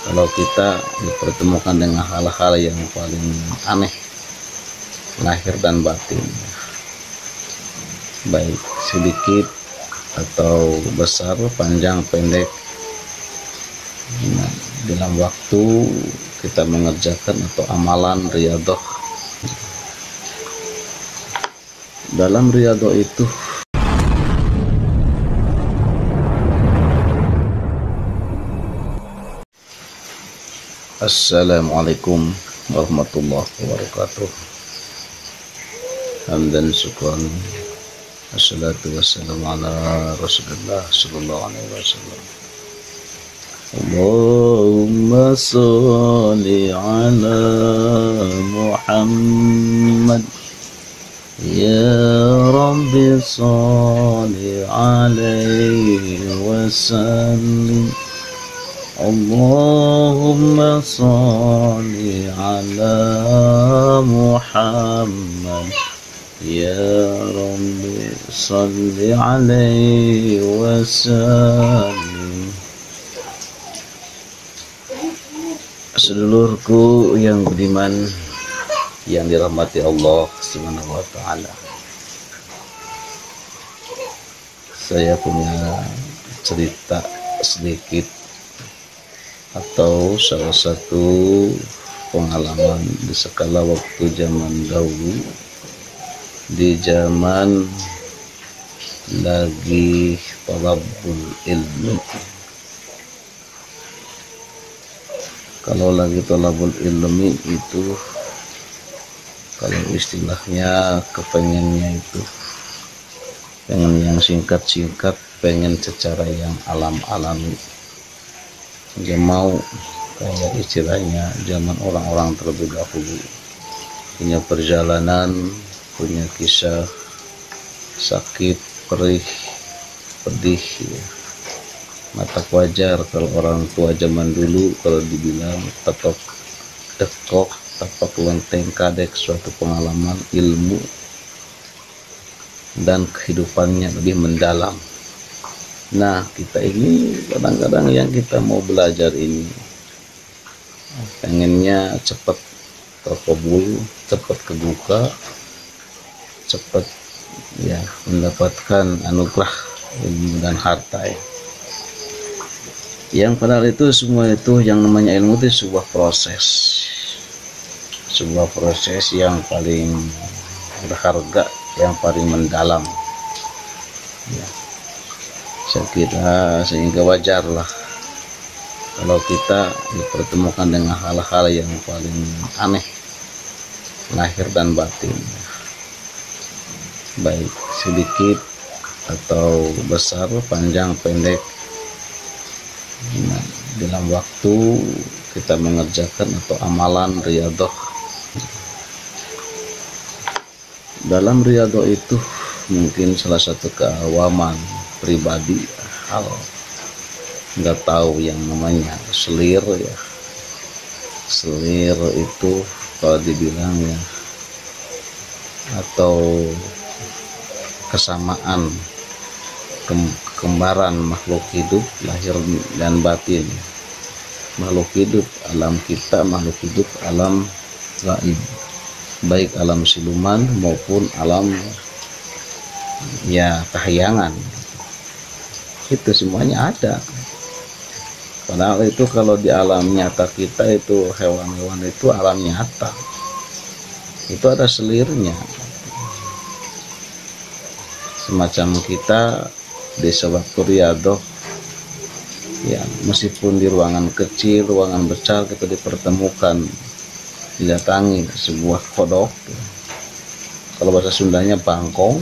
kalau kita dipertemukan dengan hal-hal yang paling aneh, lahir dan batin, baik sedikit atau besar, panjang pendek, dalam waktu kita mengerjakan atau amalan riyadhah. Dalam riyadhah itu Assalamualaikum warahmatullahi wabarakatuh. Hamdan syukran, assalatu wassalamu ala rasulillah sallallahu alaihi wasallam. Allahumma sholli ala Muhammad, ya Rabbi sholli alaihi wasallim. Allahumma sholli ala Muhammad, ya Rabbi sholli alaihi wasallim. Sedulurku yang budiman, yang dirahmati Allah Subhanahu wa taala, saya punya cerita sedikit atau salah satu pengalaman di sekala waktu zaman dahulu, di zaman lagi talabul ilmi. Kalau lagi talabul ilmi itu, kalau istilahnya kepengennya itu pengen yang singkat-singkat, pengen secara yang alam-alami. Dia mau kayak istilahnya zaman orang-orang terlebih dahulu, punya perjalanan, punya kisah sakit, perih, pedih ya. Mata wajar kalau orang tua zaman dulu kalau dibilang tapak dekok, tapak lenteng kadek, suatu pengalaman ilmu dan kehidupannya lebih mendalam. Nah, kita ini kadang-kadang yang kita mau belajar ini pengennya cepat terkabul, cepat kebuka, cepat ya mendapatkan anugerah ilmu dan harta ya. Yang padahal itu semua itu yang namanya ilmu itu sebuah proses yang paling berharga, yang paling mendalam ya. Saya kira sehingga wajarlah kalau kita dipertemukan dengan hal-hal yang paling aneh, lahir dan batin, baik sedikit atau besar, panjang pendek, dalam waktu kita mengerjakan atau amalan riyadhah. Dalam riyadhah itu mungkin salah satu keawaman pribadi, hal nggak tahu yang namanya selir ya. Selir itu kalau dibilang ya, atau kesamaan kembaran makhluk hidup lahir dan batin, makhluk hidup alam kita, makhluk hidup alam gaib, baik alam siluman maupun alam ya kahyangan, itu semuanya ada. Padahal itu kalau di alam nyata kita itu, hewan-hewan itu alam nyata, itu ada selirnya. Semacam kita di sewaktu riyadhah ya, meskipun di ruangan kecil, ruangan besar, kita dipertemukan, didatangi sebuah kodok, kalau bahasa Sundanya bangkong.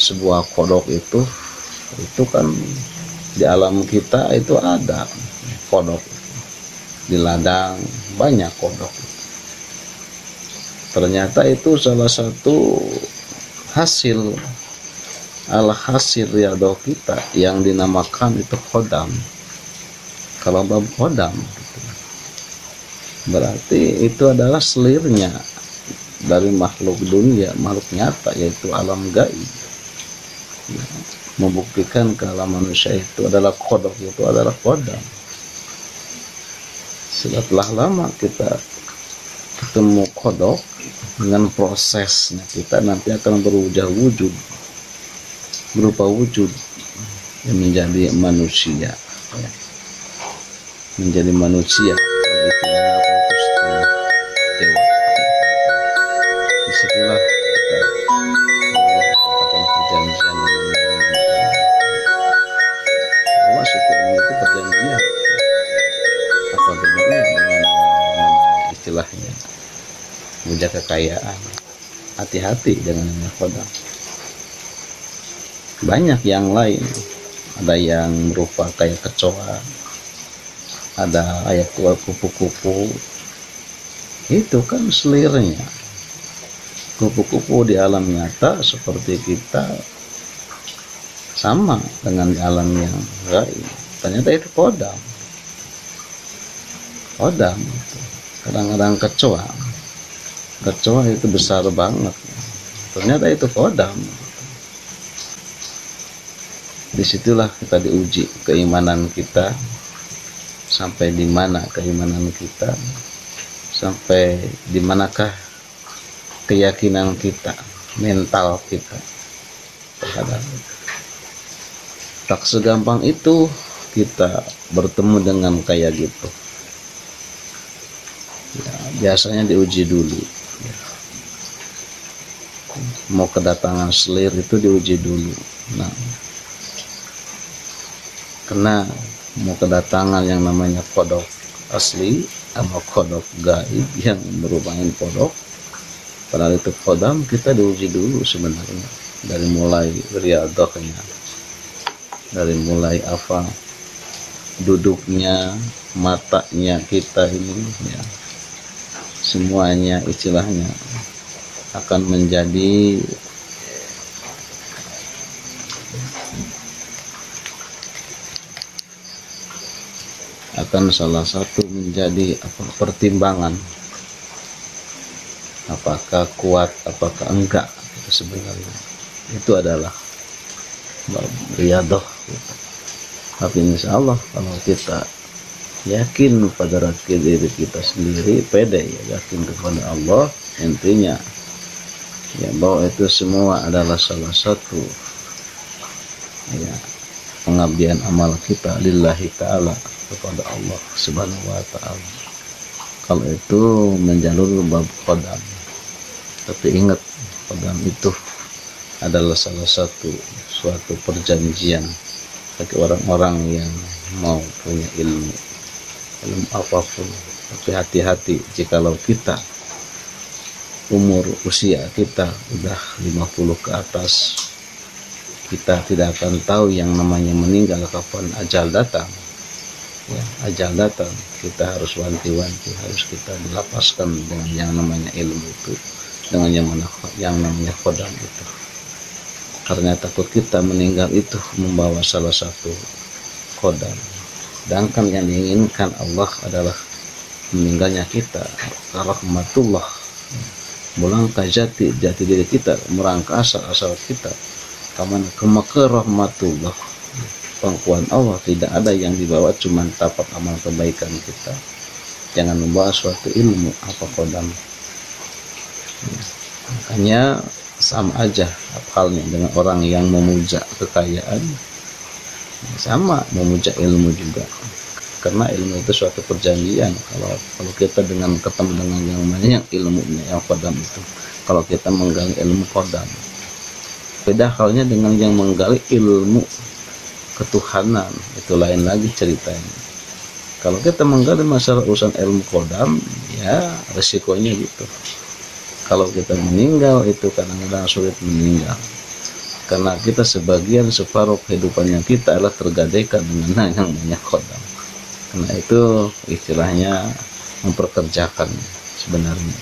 Sebuah kodok itu kan di alam kita itu ada kodok, di ladang banyak kodok. Ternyata itu salah satu hasil riyadhah kita yang dinamakan itu khodam. Kalau bab khodam berarti itu adalah selirnya dari makhluk dunia, makhluk nyata, yaitu alam gaib. membuktikan kalau manusia itu adalah kodok, itu adalah kodam. Setelah lama kita ketemu kodok, dengan prosesnya kita nanti akan berupa wujud yang menjadi manusia, ya. Menjadi manusia. Disitulah kita mendapatkan perjanjian dengan Allah. Itu perjanjian. Apa bedanya dengan istilahnya puja kekayaan? Hati-hati dengan kodam. Banyak yang lain, ada yang berupa kayak kecoa, ada ayat keluar kupu-kupu, itu kan selirnya. Kupu-kupu di alam nyata seperti kita, sama dengan di alam yang gaib. Ternyata itu kodam. Kadang-kadang kecoa itu besar banget, ternyata itu kodam. Disitulah kita diuji keimanan kita, sampai di mana keimanan kita, sampai di manakah keyakinan kita, mental kita terhadap itu. Tak segampang itu kita bertemu dengan kayak gitu. Ya, biasanya diuji dulu. Ya. Mau kedatangan selir itu diuji dulu. Nah, karena mau kedatangan yang namanya kodok asli atau kodok gaib yang merupakan kodok, padahal itu kodam, kita diuji dulu sebenarnya. Dari mulai riadahnya, dari mulai apa duduknya, matanya kita ini, ya, semuanya istilahnya akan menjadi salah satu menjadi pertimbangan, apakah kuat apakah enggak. Itu sebenarnya itu adalah riadah gitu. Tapi insya Allah kalau kita yakin pada diri kita sendiri, pede ya, yakin kepada Allah, intinya ya bahwa itu semua adalah salah satu ya pengabdian amal kita lillahi ta'ala, kepada Allah subhanahu wa ta'ala. Kalau itu menjalur bab qadam. Tapi ingat, qadam itu adalah salah satu suatu perjanjian bagi orang-orang yang mau punya ilmu apapun. Tapi hati-hati jikalau kita usia kita udah 50 ke atas, kita tidak akan tahu yang namanya meninggal kapan ajal datang. Ya, ajal datang, kita harus wanti-wanti, harus kita dilapaskan dengan yang namanya ilmu itu, dengan yang namanya qadam itu. Karena takut kita meninggal itu membawa salah satu qadam. Sedangkan yang diinginkan Allah adalah meninggalnya kita rahmatullah, melangkah jati diri kita, merangkah asal kita ke rahmatullah. Pangkuan Allah tidak ada yang dibawa cuma tapak amal kebaikan kita. Jangan membawa suatu ilmu apa qadam. Makanya sama aja halnya dengan orang yang memuja kekayaan, sama memuja ilmu juga. Karena ilmu itu suatu perjanjian. Kalau kita ketemu dengan yang mana yang ilmunya yang qadam itu, kalau kita menggali ilmu qadam, beda halnya dengan yang menggali ilmu ketuhanan, itu lain lagi ceritanya. Kalau kita menggali masalah urusan ilmu qadam, ya resikonya gitu. Kalau kita meninggal itu kadang-kadang sulit meninggal, karena kita separuh kehidupannya kita adalah tergadaikan dengan yang namanya qadam. Karena itu istilahnya memperkerjakan sebenarnya.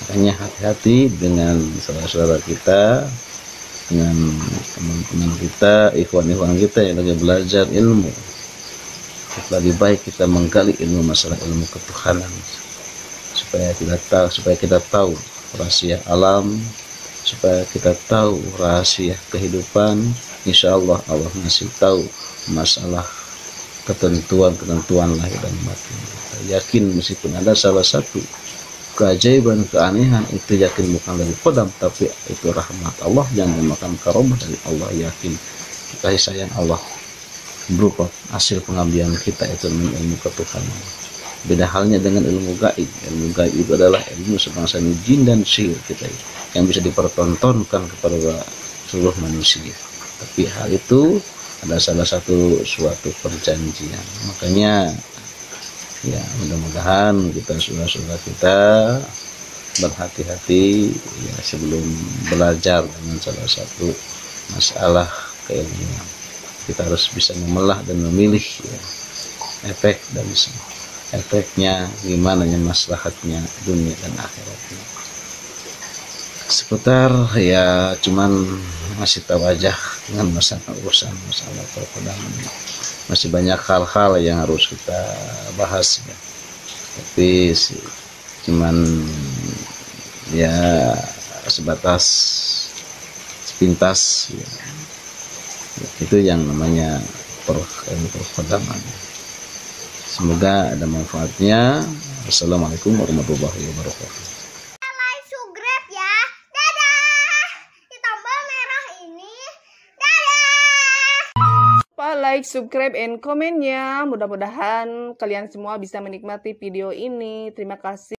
Makanya hati-hati dengan saudara-saudara kita, dengan teman-teman kita, ikhwan-ikhwan kita yang lagi belajar ilmu. Lebih baik kita menggali ilmu masalah ilmu ketuhanan, supaya kita tahu rahasia alam, supaya kita tahu rahasia kehidupan. Insya Allah Allah masih tahu masalah ketentuan lahir dan batin. Yakin meskipun ada salah satu keajaiban, keanehan, itu yakin bukan dari qadam, tapi itu rahmat Allah, jangan makan karomah dari Allah. Yakin kasih sayang Allah berupa hasil pengabdian kita itu ilmu ketuhanan. Beda halnya dengan ilmu gaib. Ilmu gaib itu adalah ilmu sebangsa jin dan sihir kita yang bisa dipertontonkan kepada seluruh manusia. Tapi hal itu ada salah satu suatu perjanjian. Makanya ya mudah-mudahan kita saudara-saudara kita berhati-hati ya sebelum belajar dengan salah satu masalah keilmuan. Kita harus bisa memilah dan memilih ya, efek dan efeknya gimana ya, maslahatnya dunia dan akhiratnya. Seputar ya cuman masih tahu aja dengan masalah perkodaman. Masih banyak hal-hal yang harus kita bahas ya. Tapi cuman ya sebatas sepintas ya. Itu yang namanya perkodaman. Semoga ada manfaatnya. Assalamualaikum warahmatullahi wabarakatuh. Like, subscribe ya. Dadah. Di tombol merah ini. Dadah. Like, subscribe, and komen ya. Mudah-mudahan kalian semua bisa menikmati video ini. Terima kasih.